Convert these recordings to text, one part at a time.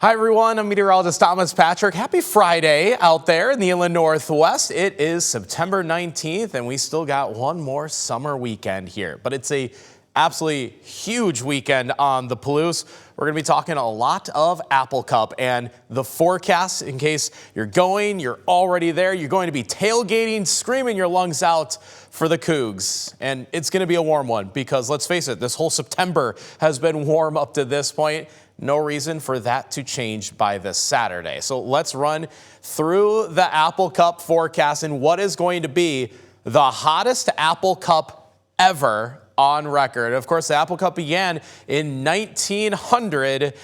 Hi everyone, I'm Meteorologist Thomas Patrick. Happy Friday out there in the inland Northwest. It is September 19th and we still got one more summer weekend here, but it's a absolutely huge weekend on the Palouse. We're going to be talking a lot of Apple Cup and the forecast in case you're already there. You're going to be tailgating, screaming your lungs out for the Cougs. And it's going to be a warm one because let's face it, this whole September has been warm up to this point. No reason for that to change by this Saturday. So let's run through the Apple Cup forecast and what is going to be the hottest Apple Cup ever on record. Of course, the Apple Cup began in 1900,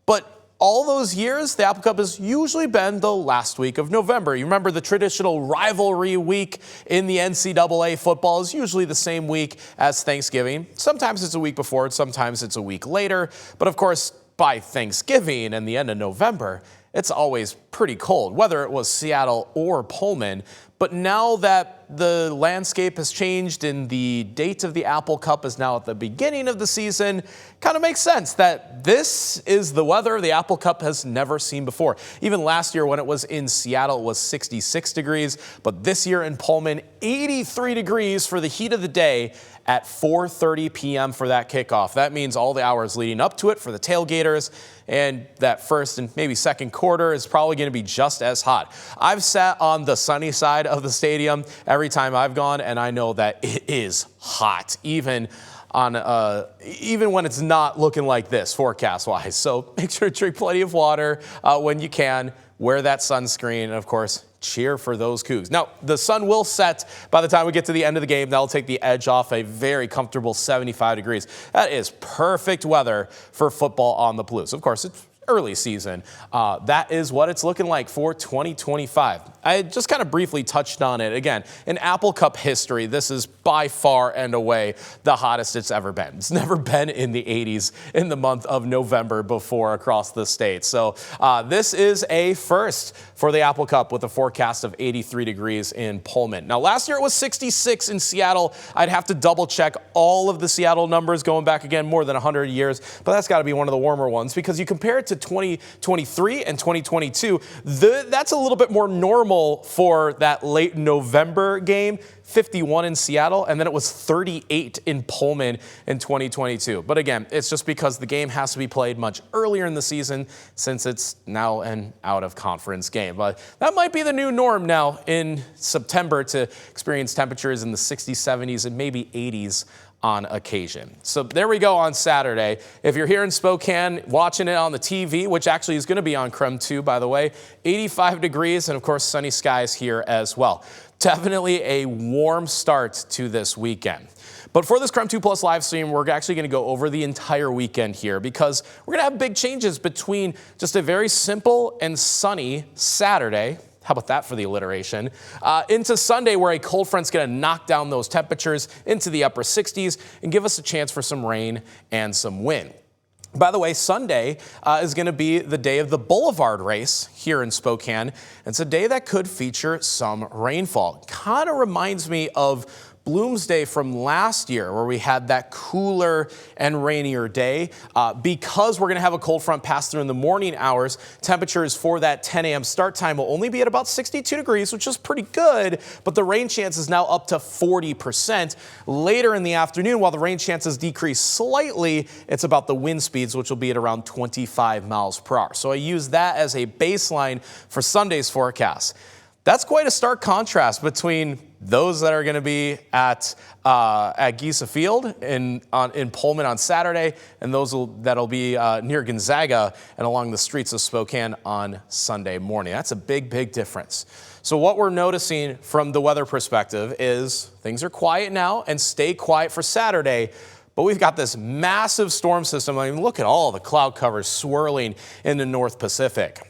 but all those years, the Apple Cup has usually been the last week of November. You remember the traditional rivalry week in the NCAA football is usually the same week as Thanksgiving. Sometimes it's a week before, sometimes it's a week later, but of course, by Thanksgiving and the end of November, it's always pretty cold, whether it was Seattle or Pullman. But now that the landscape has changed and the date of the Apple Cup is now at the beginning of the season, kind of makes sense that this is the weather the Apple Cup has never seen before. Even last year when it was in Seattle, it was 66 degrees, but this year in Pullman, 83 degrees for the heat of the day at 4:30 p.m. for that kickoff. That means all the hours leading up to it for the tailgaters, and that first and maybe second quarter is probably going to be just as hot. I've sat on the sunny side of the stadium every time I've gone, and I know that it is hot, even when it's not looking like this forecast-wise. So make sure to drink plenty of water when you can, wear that sunscreen, and of course, cheer for those Cougs. Now, the sun will set by the time we get to the end of the game. That'll take the edge off a very comfortable 75 degrees. That is perfect weather for football on the Palouse. Of course, it's early season. That is what it's looking like for 2025. I just kind of briefly touched on it. Again, in Apple Cup history, this is by far and away the hottest it's ever been. It's never been in the 80s in the month of November before across the state. So this is a first for the Apple Cup with a forecast of 83 degrees in Pullman. Now, last year it was 66 in Seattle. I'd have to double check all of the Seattle numbers going back again more than 100 years, but that's got to be one of the warmer ones because you compare it to 2023 and 2022, that's a little bit more normal for that late November game, 51 in Seattle, and then it was 38 in Pullman in 2022. But again, it's just because the game has to be played much earlier in the season since it's now an out-of-conference game. But that might be the new norm now in September to experience temperatures in the 60s, 70s, and maybe 80s on occasion. So there we go on Saturday. If you're here in Spokane watching it on the TV, which actually is going to be on KREM 2, by the way, 85 degrees and of course sunny skies here as well. Definitely a warm start to this weekend. But for this KREM 2 Plus live stream, we're actually going to go over the entire weekend here because we're going to have big changes between just a very simple and sunny Saturday. How about that for the alliteration? Into Sunday, where a cold front's going to knock down those temperatures into the upper 60s and give us a chance for some rain and some wind. By the way, Sunday is going to be the day of the Boulevard race here in Spokane. It's a day that could feature some rainfall. Kind of reminds me of Bloomsday from last year where we had that cooler and rainier day. Because we're going to have a cold front pass through in the morning hours, temperatures for that 10 a.m. start time will only be at about 62 degrees, which is pretty good, but the rain chance is now up to 40%. Later in the afternoon, while the rain chances decrease slightly, it's about the wind speeds, which will be at around 25 miles per hour. So I use that as a baseline for Sunday's forecast. That's quite a stark contrast between those that are going to be at Giesa Field in Pullman on Saturday and those that'll be near Gonzaga and along the streets of Spokane on Sunday morning. That's a big, big difference. So what we're noticing from the weather perspective is things are quiet now and stay quiet for Saturday. But we've got this massive storm system. I mean, look at all the cloud covers swirling in the North Pacific.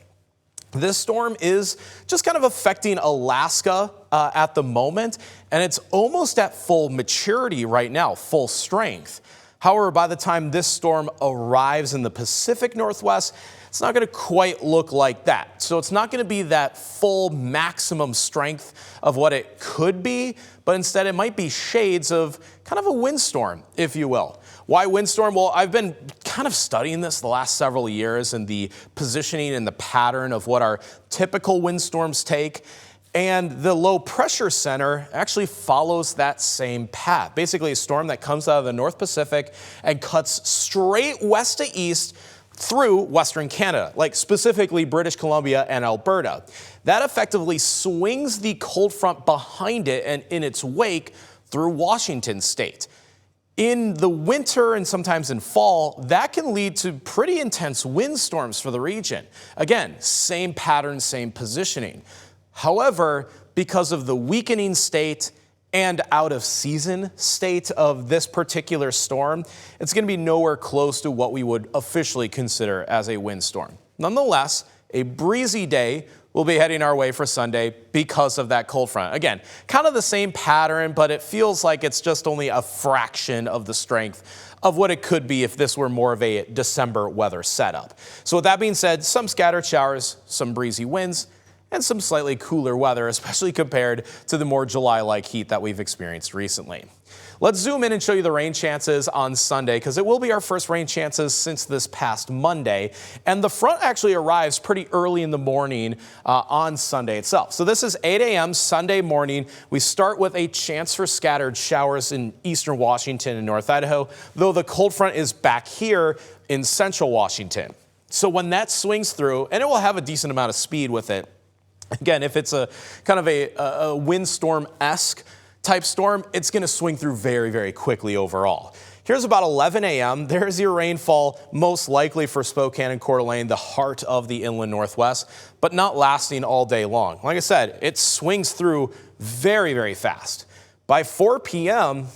This storm is just kind of affecting Alaska at the moment, and it's almost at full maturity right now, full strength. However, by the time this storm arrives in the Pacific Northwest, it's not going to quite look like that. So it's not going to be that full maximum strength of what it could be, but instead it might be shades of kind of a windstorm, if you will. Why windstorm? Well, I've been kind of studying this the last several years and the positioning and the pattern of what our typical windstorms take. And the low pressure center actually follows that same path. Basically a storm that comes out of the North Pacific and cuts straight west to east through Western Canada, like specifically British Columbia and Alberta. That effectively swings the cold front behind it and in its wake through Washington state. In the winter and sometimes in fall, that can lead to pretty intense windstorms for the region. Again, same pattern, same positioning. However, because of the weakening state and out of season state of this particular storm, it's going to be nowhere close to what we would officially consider as a windstorm. Nonetheless, a breezy day will be heading our way for Sunday because of that cold front. Again, kind of the same pattern, but it feels like it's just only a fraction of the strength of what it could be if this were more of a December weather setup. So with that being said, some scattered showers, some breezy winds, and some slightly cooler weather, especially compared to the more July-like heat that we've experienced recently. Let's zoom in and show you the rain chances on Sunday, because it will be our first rain chances since this past Monday. And the front actually arrives pretty early in the morning on Sunday itself. So this is 8 a.m. Sunday morning. We start with a chance for scattered showers in eastern Washington and North Idaho, though the cold front is back here in central Washington. So when that swings through, and it will have a decent amount of speed with it, again, if it's a kind of a windstorm-esque type storm, it's going to swing through very, very quickly overall. Here's about 11 a.m. There's your rainfall, most likely for Spokane and Coeur d'Alene, the heart of the inland Northwest, but not lasting all day long. Like I said, it swings through very, very fast. By 4 p.m.,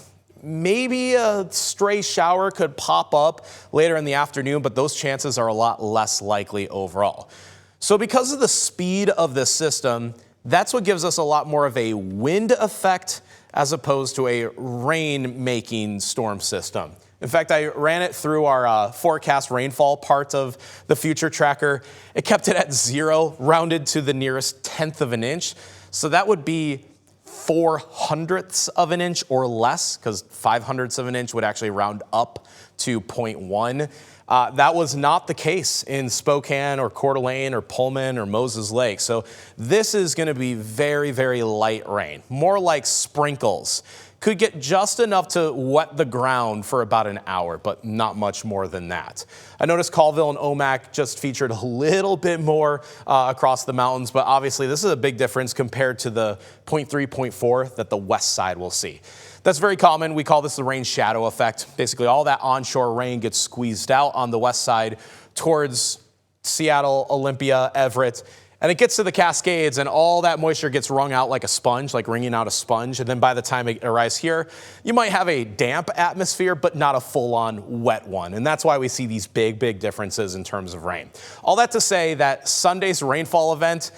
maybe a stray shower could pop up later in the afternoon, but those chances are a lot less likely overall. So because of the speed of this system, that's what gives us a lot more of a wind effect as opposed to a rain-making storm system. In fact, I ran it through our forecast rainfall part of the future tracker. It kept it at 0, rounded to the nearest 1/10 of an inch. So that would be 4/100ths of an inch or less, because 5/100ths of an inch would actually round up to 0.1. That was not the case in Spokane or Coeur d'Alene or Pullman or Moses Lake. So this is going to be very, very light rain, more like sprinkles. Could get just enough to wet the ground for about an hour, but not much more than that. I noticed Colville and Omak just featured a little bit more across the mountains, but obviously this is a big difference compared to the 0.3, 0.4 that the west side will see. That's very common. We call this the rain shadow effect. Basically, all that onshore rain gets squeezed out on the west side towards Seattle, Olympia, Everett, and it gets to the Cascades, and all that moisture gets wrung out like a sponge, like wringing out a sponge. And then by the time it arrives here, you might have a damp atmosphere, but not a full-on wet one. And that's why we see these big, big differences in terms of rain. All that to say that Sunday's rainfall event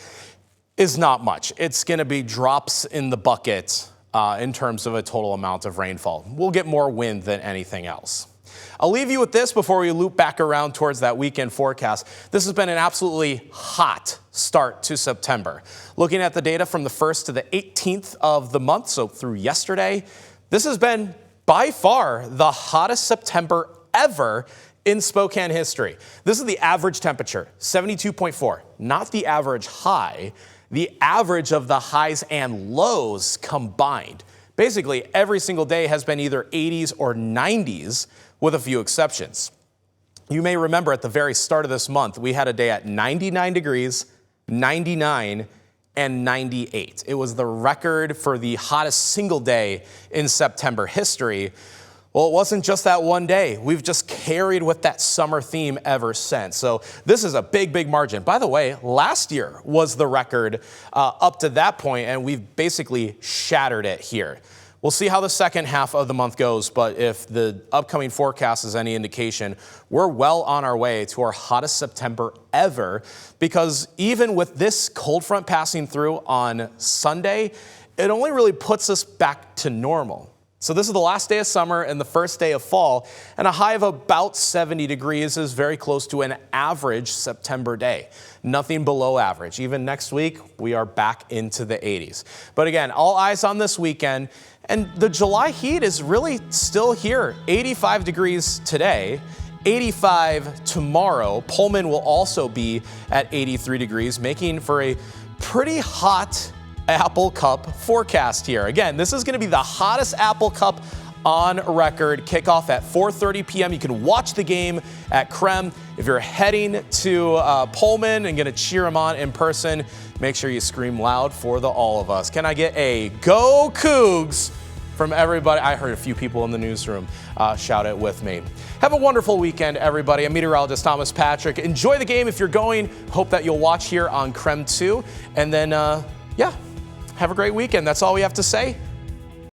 is not much. It's going to be drops in the bucket in terms of a total amount of rainfall. We'll get more wind than anything else. I'll leave you with this before we loop back around towards that weekend forecast. This has been an absolutely hot start to September. Looking at the data from the 1st to the 18th of the month, so through yesterday, this has been by far the hottest September ever in Spokane history. This is the average temperature, 72.4, not the average high, the average of the highs and lows combined. Basically, every single day has been either 80s or 90s, with a few exceptions. You may remember at the very start of this month, we had a day at 99 degrees, 99, and 98. It was the record for the hottest single day in September history. Well, it wasn't just that one day. We've just carried with that summer theme ever since. So this is a big, big margin. By the way, last year was the record up to that point, and we've basically shattered it here. We'll see how the second half of the month goes, but if the upcoming forecast is any indication, we're well on our way to our hottest September ever, because even with this cold front passing through on Sunday, it only really puts us back to normal. So this is the last day of summer and the first day of fall, and a high of about 70 degrees is very close to an average September day. Nothing below average. Even next week, we are back into the 80s. But again, all eyes on this weekend, and the July heat is really still here. 85 degrees today, 85 tomorrow. Pullman will also be at 83 degrees, making for a pretty hot Apple Cup forecast here. Again, this is going to be the hottest Apple Cup on record. Kickoff at 4:30 p.m. You can watch the game at KREM. If you're heading to Pullman and going to cheer them on in person, make sure you scream loud for the all of us. Can I get a Go Cougs from everybody? I heard a few people in the newsroom shout it with me. Have a wonderful weekend, everybody. I'm Meteorologist Thomas Patrick. Enjoy the game if you're going. Hope that you'll watch here on KREM 2. And then, yeah, have a great weekend. That's all we have to say.